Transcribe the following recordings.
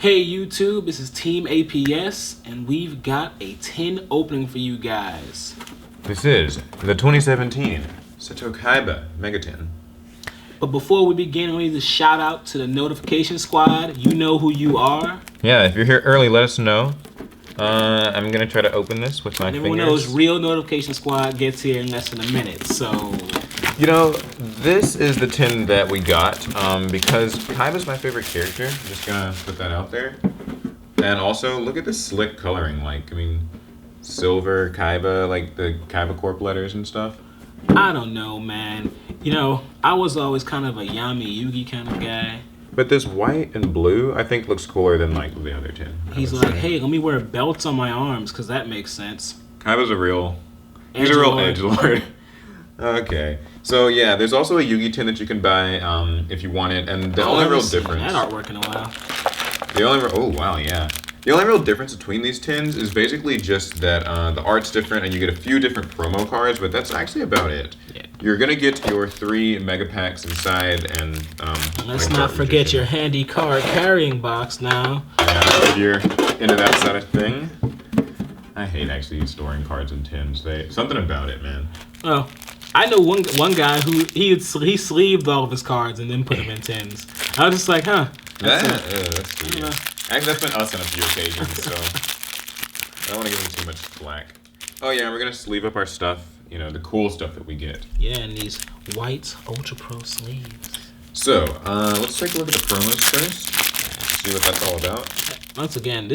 Hey YouTube, this is Team APS, and we've got a tin opening for you guys. This is the 2017 Seto Kaiba Megatin. But before we begin, we need to shout out to the notification squad. You know who you are. Yeah, if you're here early, let us know. I'm gonna try to open this with my And fingers. everyone knows real notification squad gets here in less than a minute, so... You know, this is the tin that we got because Kaiba's my favorite character. I'm just gonna put that out there. And also, look at this slick coloring. Like, I mean, silver Kaiba, like the Kaiba Corp letters and stuff. I don't know, man. You know, I was always kind of a Yami Yugi kind of guy. But this white and blue, I think, looks cooler than like the other tin. He's like, hey, let me wear belts on my arms, because that makes sense. Kaiba's a real... He's a real edgelord. Okay. So yeah, there's also a Yugi tin that you can buy if you want it, and the only real difference... that artwork in a while. Oh wow, yeah. The only real difference between these tins is basically just that the art's different and you get a few different promo cards, but that's actually about it. Yeah. You're gonna get your 3 mega packs inside, and let's not forget your handy card carrying box now. Yeah, if you're into that sort of thing. I hate actually storing cards in tins. Something about it, man. Oh. I know one guy who he sleeved all of his cards and then put them in tins. I was just like, huh. That's weird. Actually, that's been us on a few occasions, so I don't want to give him too much slack. Oh yeah, we're gonna sleeve up our stuff. You know, the cool stuff that we get. Yeah, and these white Ultra Pro sleeves. So let's take a look at the promos first. See what that's all about. Once again,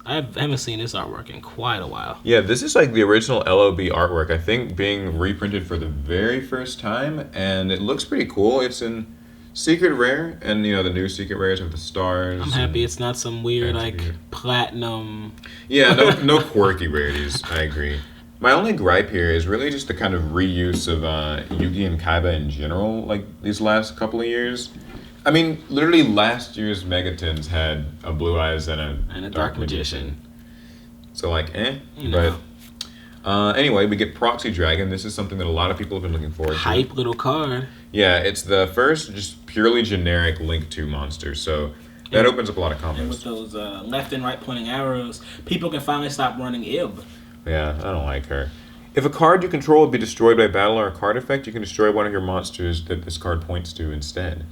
I haven't seen this artwork in quite a while. Yeah, this is like the original LOB artwork, I think, being reprinted for the very first time, and it looks pretty cool. It's in Secret Rare, and you know, the new Secret Rares with the stars. I'm happy it's not some weird, like, platinum. Yeah, no quirky rarities, I agree. My only gripe here is really just the kind of reuse of Yugi and Kaiba in general, like, these last couple of years. I mean, literally last year's Megatins had a Blue Eyes and a Dark Magician. So like, You know. But anyway, we get Proxy Dragon. This is something that a lot of people have been looking forward to. Hype little card. Yeah, it's the first just purely generic Link 2 monster. So that opens up a lot of combos. And with those left and right pointing arrows, people can finally stop running Ib. Yeah, I don't like her. If a card you control would be destroyed by battle or a card effect, you can destroy one of your monsters that this card points to instead.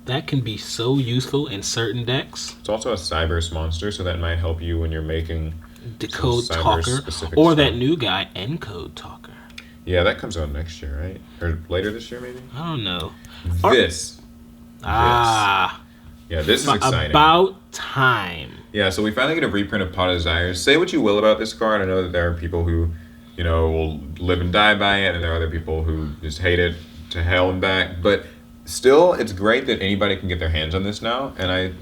That can be so useful in certain decks. It's also a Cyberse monster, so that might help you when you're making Decode Talker, or that new guy, Encode Talker. Yeah, that comes out next year, right? Or later this year, maybe? I don't know. This. Yeah, this is exciting. About time. Yeah, so we finally get a reprint of Pot of Desires. Say what you will about this card. I know that there are people who, you know, will live and die by it, and there are other people who just hate it to hell and back, but still, it's great that anybody can get their hands on this now, and I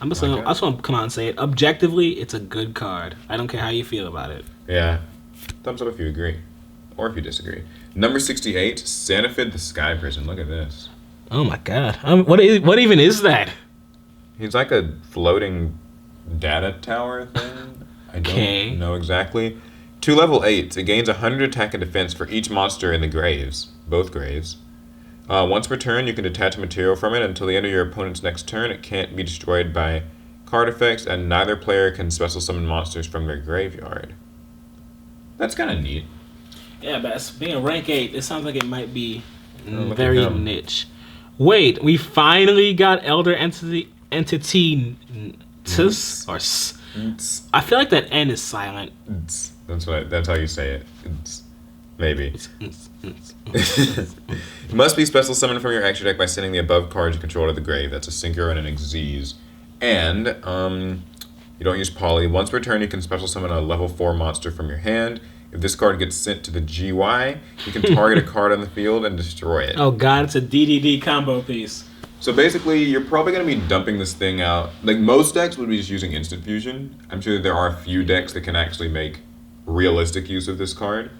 just want to come out and say it. Objectively, it's a good card. I don't care how you feel about it. Yeah. Thumbs up if you agree. Or if you disagree. Number 68, Sanafid the Sky Prison. Look at this. Oh my god. What even is that? He's like a floating data tower thing. I don't know exactly. 2 level 8s. It gains 100 attack and defense for each monster in the graves. Both graves. Once per turn, you can detach material from it until the end of your opponent's next turn. It can't be destroyed by card effects, and neither player can special summon monsters from their graveyard. That's kind of neat. Yeah, but being a rank 8, it sounds like it might be very niche. Wait, we finally got Elder Entity Tus or S. I feel like that N is silent. That's how you say it. Maybe. It must be special summoned from your extra deck by sending the above cards you control to the grave. That's a Synchro and an Xyz. And you don't use Poly. Once per turn, you can special summon a level 4 monster from your hand. If this card gets sent to the GY, you can target a card on the field and destroy it. Oh god, it's a DDD combo piece. So basically, you're probably going to be dumping this thing out. Like, most decks would be just using Instant Fusion. I'm sure that there are a few decks that can actually make realistic use of this card.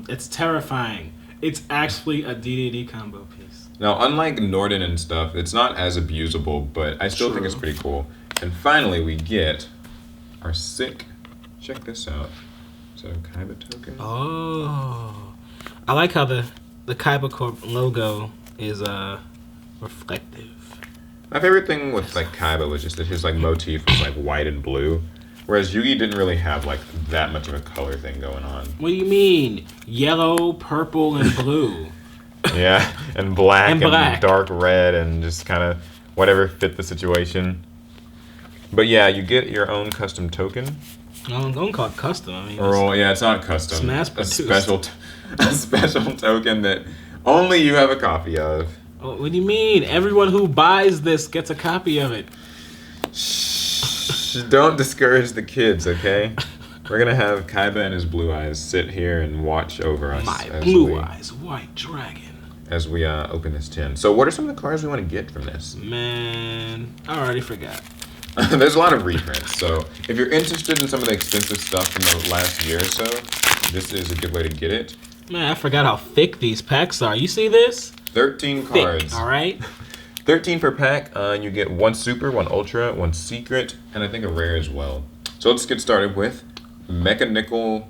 It's terrifying. It's actually a DDD combo piece. Now, unlike Norden and stuff, it's not as abusable, but I still think it's pretty cool. And finally, we get our sick... Check this out. So, Kaiba token. Oh. I like how the Kaiba Corp logo is reflective. My favorite thing with like Kaiba was just that his like motif was like white and blue, whereas Yugi didn't really have like that much of a color thing going on. What do you mean? Yellow, purple, and blue. Yeah, and black and dark red and just kind of whatever fit the situation. But yeah, you get your own custom token. Don't call it custom. I mean, it's not custom. It's mass produced. A special token that only you have a copy of. Oh, what do you mean? Everyone who buys this gets a copy of it. Shh, don't discourage the kids, okay? We're gonna have Kaiba and his blue eyes sit here and watch over us. My blue eyes, white dragon. As we open this tin. So what are some of the cards we want to get from this? Man, I already forgot. There's a lot of reprints, so if you're interested in some of the expensive stuff from the last year or so, this is a good way to get it. Man, I forgot how thick these packs are. You see this? 13 cards. All right. 13 per pack. You get 1 super, 1 ultra, 1 secret, and I think a rare as well. So let's get started with Mechanical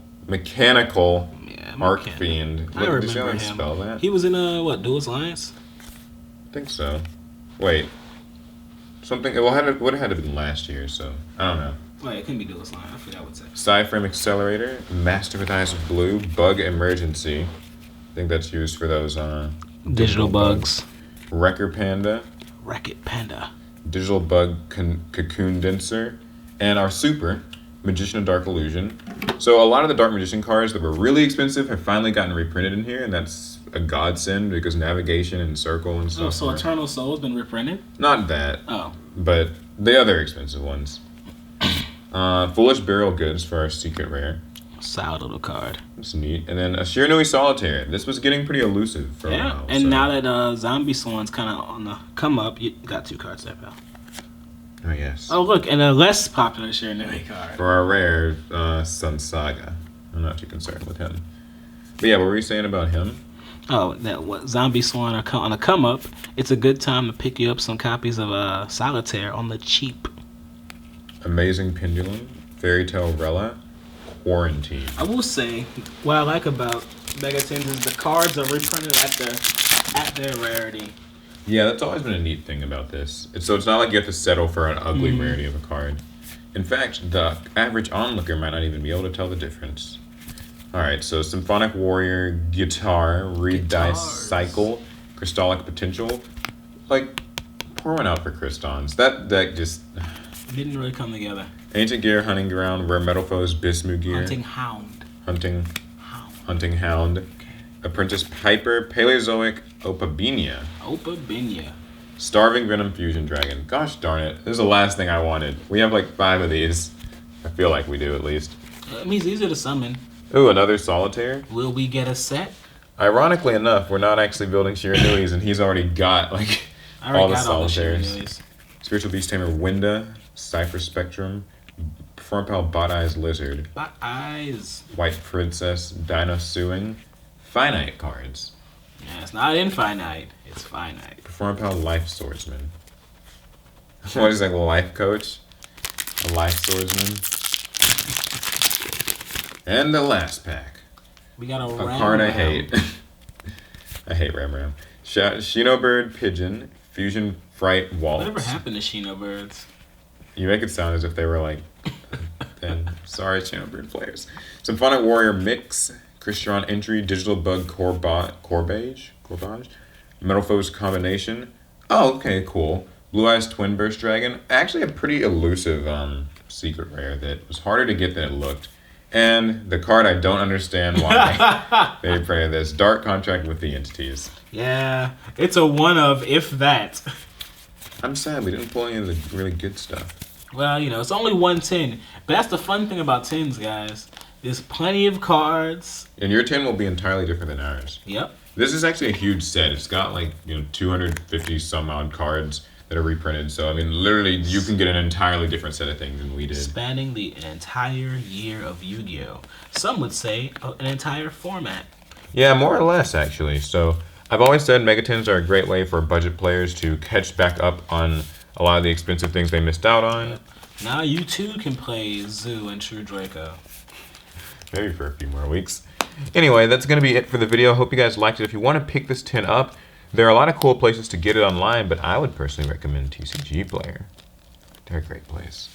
Arc Fiend. I remember Did you him. spell that? He was in Duelist Alliance? I think so. Wait. Something. Well, would have had to been last year, so I don't know. Wait, it couldn't be Duelist Alliance. I forgot what's that. Psyframe Accelerator, Master with Eyes of Blue, Bug Emergency. I think that's used for those digital bugs. Wrecker Panda. Wreck-It Panda. Digital Bug Cocoon Denser, and our super Magician of Dark Illusion. So a lot of the Dark Magician cards that were really expensive have finally gotten reprinted in here, and that's a godsend because navigation and circle and stuff. Oh, so Eternal Soul's been reprinted? Not that. Oh. But the other expensive ones. Foolish Burial Goods for our secret rare. Solid little card. That's neat. And then a Shiranui Solitaire. This was getting pretty elusive for a while. And now that Zombie Swan's kind of on the come up, you got 2 cards there, pal. Oh, yes. Oh, look, and a less popular Shiranui card. For our rare, Sun Saga. I'm not too concerned with him. But yeah, what were you saying about him? Oh, that Zombie Swan are on the come up. It's a good time to pick you up some copies of Solitaire on the cheap. Amazing Pendulum, Fairy Tale Rella, Quarantine. I will say, what I like about Megatins is the cards are reprinted at their rarity. Yeah, that's always been a neat thing about this. So it's not like you have to settle for an ugly rarity of a card. In fact, the average onlooker might not even be able to tell the difference. Alright, so Symphonic Warrior, Guitar, Read Dice, Cycle, Crystallic Potential. Like, pour one out for Crystons. That deck just didn't really come together. Ancient Gear, Hunting Ground, Rare Metal Foes, Bismu Gear. Hunting Hound. Hunting Hound. Okay. Apprentice Piper, Paleozoic, Opabinia. Starving Venom Fusion Dragon. Gosh darn it. This is the last thing I wanted. We have like 5 of these. I feel like we do at least. It means these are to summon. Ooh, another Solitaire. Will we get a set? Ironically enough, we're not actually building Shiranuis, and he's already got like all the Solitaires. Spiritual Beast Tamer Winda, Cypher Spectrum, Perform Pal Bot Eyes Lizard. Bot Eyes. White Princess, Dino Suing. Finite cards. Yeah, it's not infinite. It's finite. Perform Pal Life Swordsman. What is that, life coach? A life swordsman. And the last pack. We got a card I hate. I hate Ram. Shinobird Pigeon, Fusion Fright Waltz. Whatever happened to Shinobirds? You make it sound as if they were like, sorry, Shinobird players. Symphonic Warrior Mix, Christian Entry, Digital Bug Corbage, Metal Foes Combination. Oh, okay, cool. Blue Eyes Twin Burst Dragon. Actually a pretty elusive secret rare that was harder to get than it looked. And the card I don't understand why they printed this. Dark Contract with the Entities. Yeah, it's a one of, if that. I'm sad we didn't pull any of the really good stuff. Well, it's only 110. But that's the fun thing about tins, guys. There's plenty of cards. And your tin will be entirely different than ours. Yep. This is actually a huge set. It's got 250 some odd cards that are reprinted. So, I mean, literally, you can get an entirely different set of things than we did. Spanning the entire year of Yu-Gi-Oh! Some would say an entire format. Yeah, more or less, actually. So, I've always said Megatins are a great way for budget players to catch back up on a lot of the expensive things they missed out on. Now you too can play Zoo and True Draco. Maybe for a few more weeks. Anyway, that's going to be it for the video. Hope you guys liked it. If you want to pick this tin up, There are a lot of cool places to get it online, but I would personally recommend TCG Player. They're a great place.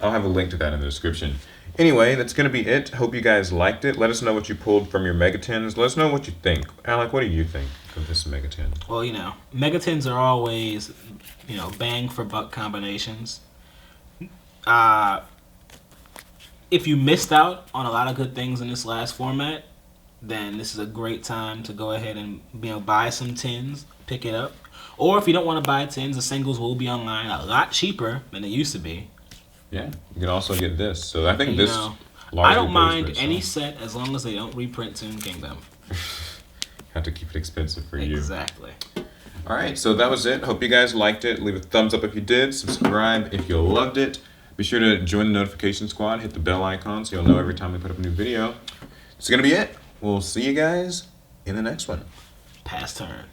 I'll have a link to that in the description. Anyway, that's going to be it. Hope you guys liked it. Let us know what you pulled from your Mega 10s. Let us know what you think. Alec, what do you think of this Mega 10? Well, Mega 10s are always, bang for buck combinations. If you missed out on a lot of good things in this last format, then this is a great time to go ahead and buy some 10s, pick it up. Or if you don't want to buy 10s, the singles will be online a lot cheaper than they used to be. Yeah, you can also get this. So I think this. I don't mind any set as long as they don't reprint Toon Kingdom. Have to keep it expensive for you. Exactly. All right, so that was it. Hope you guys liked it. Leave a thumbs up if you did. Subscribe if you loved it. Be sure to join the notification squad. Hit the bell icon so you'll know every time we put up a new video. This is gonna be it. We'll see you guys in the next one. Pass turn.